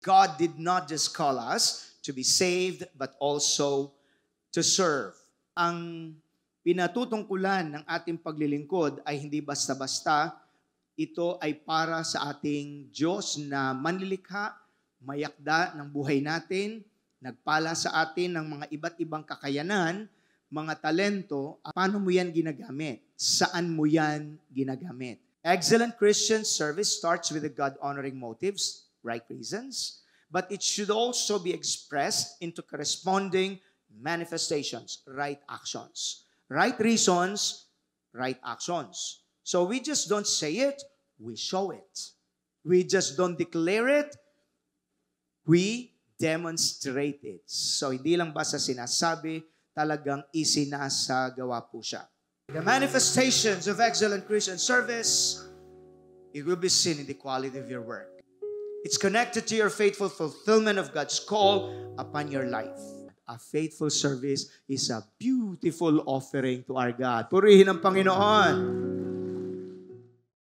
God did not just call us to be saved, but also to serve. Ang pinatutungkulan ng ating paglilingkod ay hindi basta-basta. Ito ay para sa ating Diyos na manlilikha, mayakda ng buhay natin, nagpala sa atin ng mga iba't ibang kakayanan, mga talento. Paano mo yan ginagamit? Saan mo yan ginagamit? Excellent Christian service starts with the God-honoring motives, right reasons, but it should also be expressed into corresponding manifestations, right actions. Right reasons, right actions. So we just don't say it, we show it. We just don't declare it, we demonstrate it. So hindi lang basta sinasabi, talagang isinasagawa po siya. The manifestations of excellent Christian service, it will be seen in the quality of your work. It's connected to your faithful fulfillment of God's call upon your life. A faithful service is a beautiful offering to our God. Purihin ang Panginoon.